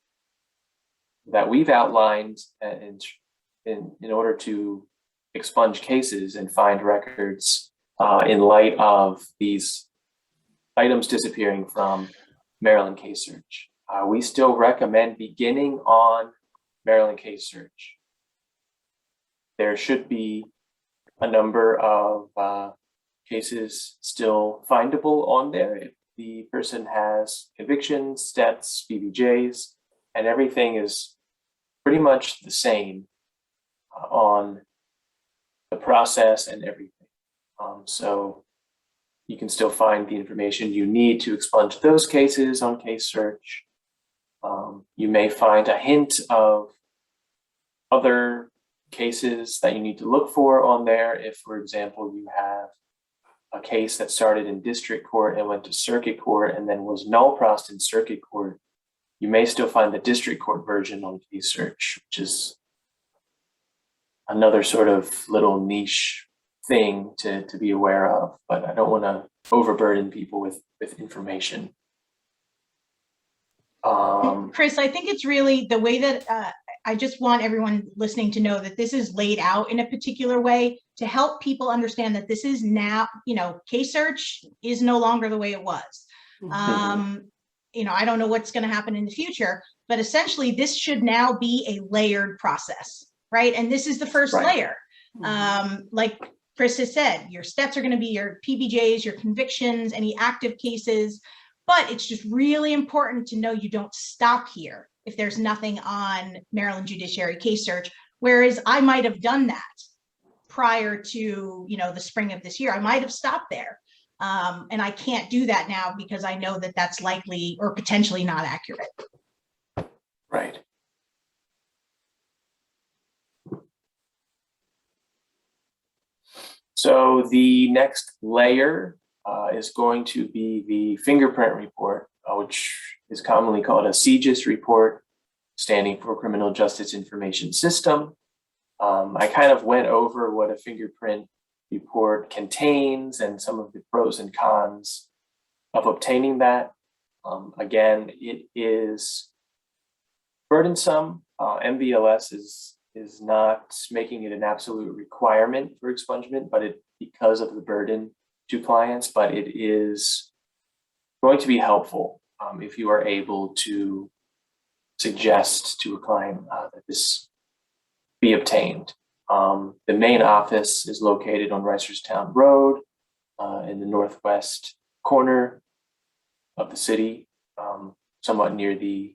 [SPEAKER 3] that we've outlined in order to expunge cases and find records in light of these items disappearing from Maryland Case Search. We still recommend beginning on Maryland Case Search. There should be a number of cases still findable on there if the person has convictions, stats, BBJs, and everything is pretty much the same on the process and everything. So you can still find the information you need to expunge those cases on case search. You may find a hint of other cases that you need to look for on there. If, for example, you have a case that started in district court and went to circuit court and then was null prossed in circuit court, you may still find the district court version on case search, which is another sort of little niche thing to be aware of, but I don't want to overburden people with information.
[SPEAKER 2] Chris, I think it's really the way that I just want everyone listening to know that this is laid out in a particular way to help people understand that this is now, case search is no longer the way it was. I don't know what's going to happen in the future, but essentially this should now be a layered process, right? And this is the first layer. Like Chris has said, your steps are going to be your PBJs, your convictions, any active cases, but it's just really important to know you don't stop here if there's nothing on Maryland Judiciary Case Search, whereas I might have done that prior to, the spring of this year. I might have stopped there. And I can't do that now because I know that that's likely or potentially not accurate.
[SPEAKER 3] Right. So the next layer is going to be the fingerprint report, which is commonly called a CJIS report, standing for Criminal Justice Information System. I kind of went over what a fingerprint report contains and some of the pros and cons of obtaining that. Again, it is burdensome. MVLS is not making it an absolute requirement for expungement, but because of the burden to clients, but it is going to be helpful if you are able to suggest to a client that this be obtained. The main office is located on Reisterstown Road in the northwest corner of the city, somewhat near the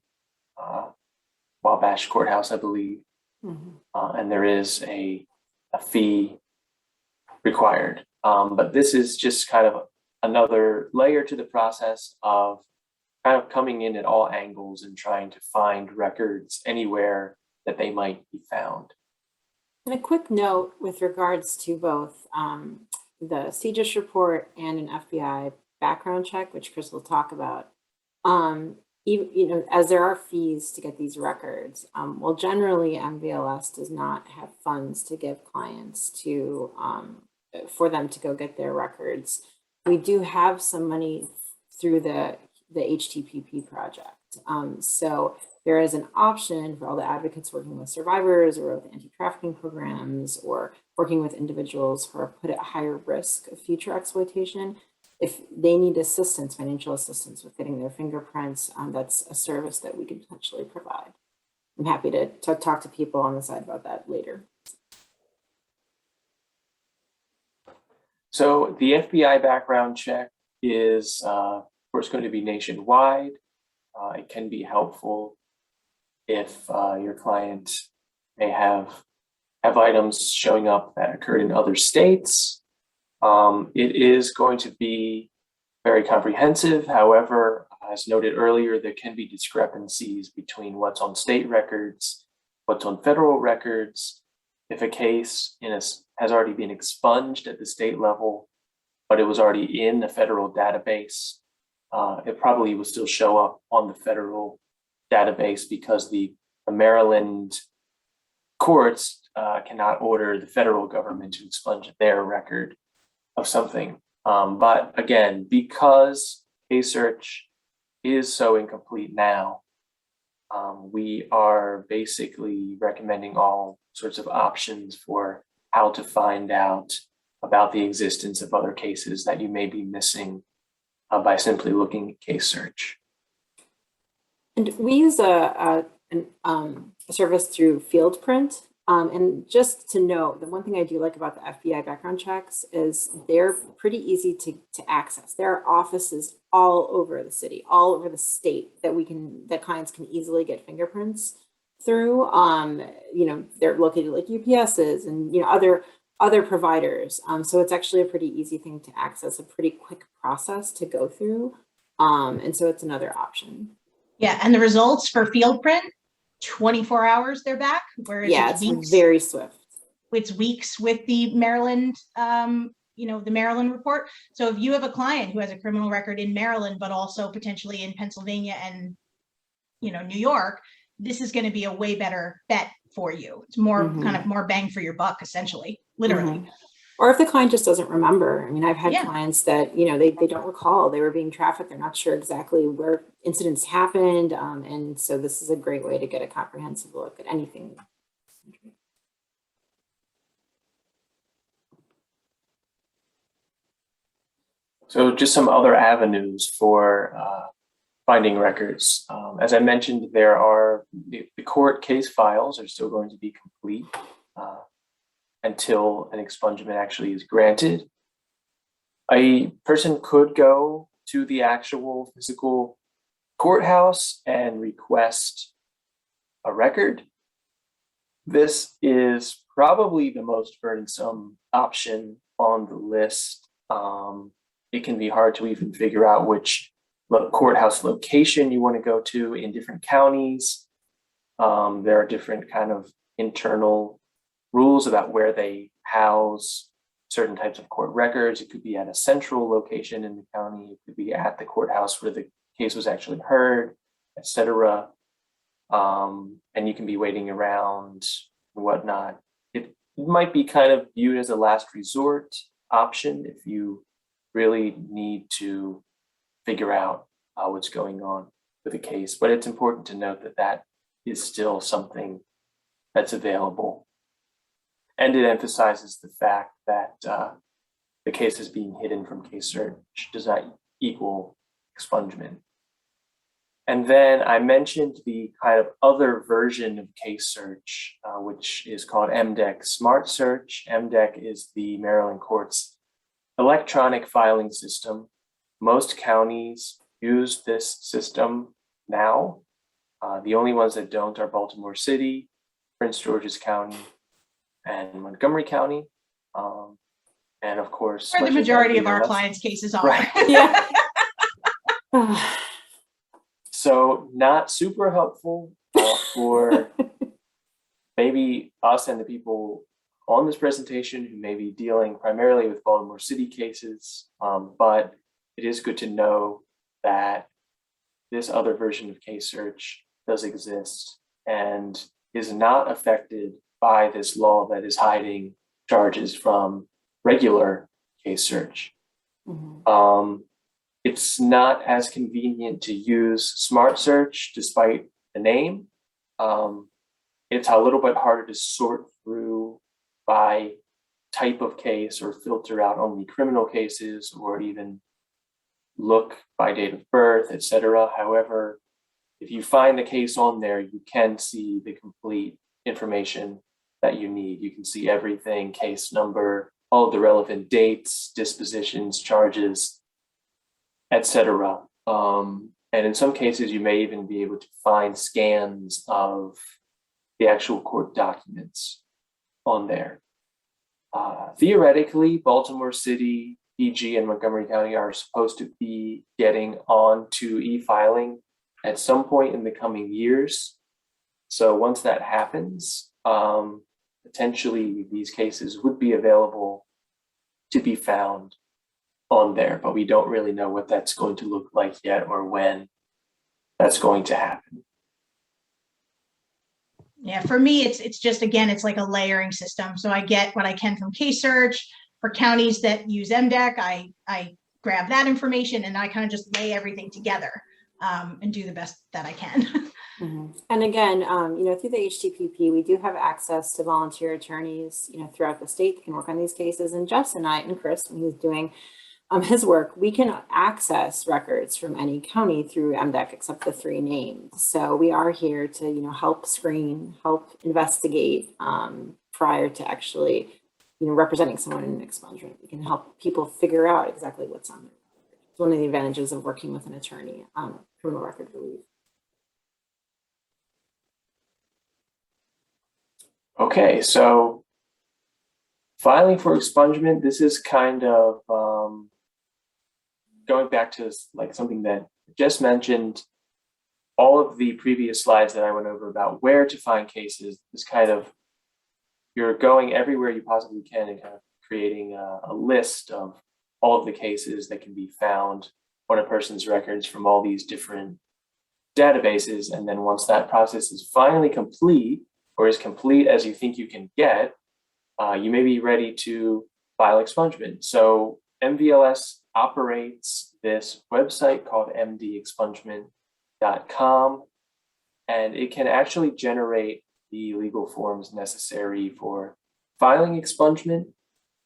[SPEAKER 3] Wabash Courthouse, I believe. And there is a fee required. But this is just kind of another layer to the process of kind of coming in at all angles and trying to find records anywhere that they might be found.
[SPEAKER 1] And a quick note with regards to both the CJIS report and an FBI background check, which Chris will talk about. As there are fees to get these records, well, generally MVLS does not have funds to give clients to for them to go get their records. We do have some money through the HTPP project. So there is an option for all the advocates working with survivors or with anti-trafficking programs or working with individuals who are put at higher risk of future exploitation. If they need assistance, financial assistance with getting their fingerprints, that's a service that we can potentially provide. I'm happy to talk to people on the side about that later.
[SPEAKER 3] So the FBI background check is, of course, going to be nationwide. It can be helpful if your client may have items showing up that occurred in other states. It is going to be very comprehensive. However, as noted earlier, there can be discrepancies between what's on state records, what's on federal records. If a case has already been expunged at the state level, but it was already in the federal database, it probably will still show up on the federal database because the Maryland courts cannot order the federal government to expunge their record of something. But again, because case search is so incomplete now, we are basically recommending all sorts of options for how to find out about the existence of other cases that you may be missing by simply looking at case search.
[SPEAKER 1] And we use a service through FieldPrint. And just to note, the one thing I do like about the FBI background checks is they're pretty easy to access. There are offices all over the city, all over the state that clients can easily get fingerprints through. They're located like UPSs and other other providers. So it's actually a pretty easy thing to access, a pretty quick process to go through. And so it's another option.
[SPEAKER 2] Yeah, and the results for field print, 24 hours they're back, whereas
[SPEAKER 1] Yeah,
[SPEAKER 2] it's
[SPEAKER 1] it's
[SPEAKER 2] weeks,
[SPEAKER 1] very swift.
[SPEAKER 2] it's weeks with the Maryland, the Maryland report. So if you have a client who has a criminal record in Maryland, but also potentially in Pennsylvania and, New York, this is going to be a way better bet for you. It's more kind of more bang for your buck, essentially, literally.
[SPEAKER 1] Or if the client just doesn't remember. I mean, I've had
[SPEAKER 2] Yeah.
[SPEAKER 1] clients that, they don't recall they were being trafficked. They're not sure exactly where incidents happened. And so this is a great way to get a comprehensive look at anything.
[SPEAKER 3] So just some other avenues for finding records. As I mentioned, there are the court case files are still going to be complete until an expungement actually is granted. A person could go to the actual physical courthouse and request a record. This is probably the most burdensome option on the list. It can be hard to even figure out which courthouse location you want to go to in different counties. There are different kind of internal rules about where they house certain types of court records. It could be at a central location in the county. It could be at the courthouse where the case was actually heard, etc. And you can be waiting around and whatnot. It might be kind of viewed as a last resort option if you really need to figure out what's going on with a case. But it's important to note that that is still something that's available. And it emphasizes the fact that the case is being hidden from case search does not equal expungement. And then I mentioned the kind of other version of case search, which is called MDEC Smart Search. MDEC is the Maryland Court's electronic filing system. Most counties use this system now. The only ones that don't are Baltimore City, Prince George's County, and Montgomery County. And of course,
[SPEAKER 2] Where the majority of our clients' cases are.
[SPEAKER 3] Right.
[SPEAKER 1] Yeah.
[SPEAKER 3] So not super helpful for maybe us and the people on this presentation who may be dealing primarily with Baltimore City cases, but it is good to know that this other version of case search does exist and is not affected by this law that is hiding charges from regular case search. It's not as convenient to use Smart Search despite the name. It's a little bit harder to sort through by type of case or filter out only criminal cases or even look by date of birth, etc. However, if you find the case on there, you can see the complete information that you need. You can see everything, case number, all of the relevant dates, dispositions, charges, etc. And in some cases, you may even be able to find scans of the actual court documents on there. Theoretically, Baltimore City, PG, and Montgomery County are supposed to be getting on to e-filing at some point in the coming years. So once that happens, potentially these cases would be available to be found on there, but we don't really know what that's going to look like yet or when that's going to happen.
[SPEAKER 2] Yeah, for me, it's just, again, it's like a layering system. So I get what I can from case search. For counties that use MDEC, I grab that information and I kind of just lay everything together and do the best that I can.
[SPEAKER 1] And again, through the HTPP, we do have access to volunteer attorneys, throughout the state that can work on these cases. And Jess and I, and Chris, when he's doing his work, we can access records from any county through MDEC except the 3 names. So we are here to, help screen, help investigate prior to actually, representing someone in an expungement. We can help people figure out exactly what's on there. It's one of the advantages of working with an attorney on criminal record relief.
[SPEAKER 3] Okay, so Filing for expungement, this is kind of going back to like something that I just mentioned. All of the previous slides that I went over about where to find cases is kind of, you're going everywhere you possibly can and kind of creating a list of all of the cases that can be found on a person's records from all these different databases. And then once that process is finally complete, or as complete as you think you can get, you may be ready to file expungement. So MVLS operates this website called mdexpungement.com, and it can actually generate the legal forms necessary for filing expungement.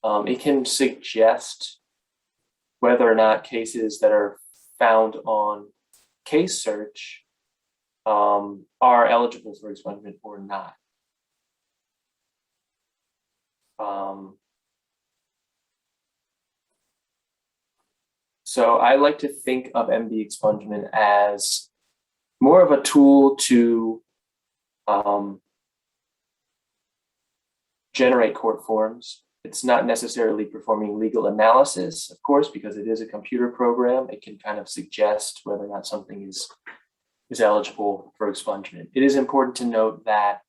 [SPEAKER 3] It can suggest whether or not cases that are found on case search are eligible for expungement or not. So I like to think of MD expungement as more of a tool to generate court forms. It's not necessarily performing legal analysis, of course, because it is a computer program. It can kind of suggest whether or not something is eligible for expungement. It is important to note that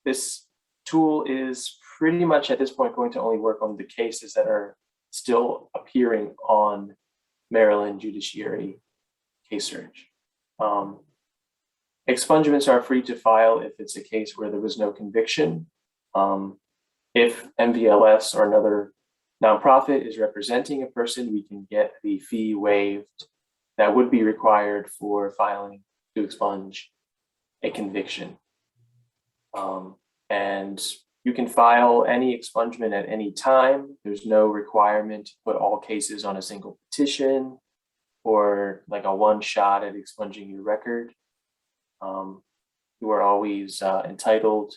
[SPEAKER 3] this tool is pretty much at this point going to only work on the cases that are still appearing on Maryland Judiciary Case Search. Expungements are free to file if it's a case where there was no conviction. If MVLS or another nonprofit is representing a person, we can get the fee waived that would be required for filing to expunge a conviction. And you can file any expungement at any time. There's no requirement to put all cases on a single petition or like a one shot at expunging your record. You are always entitled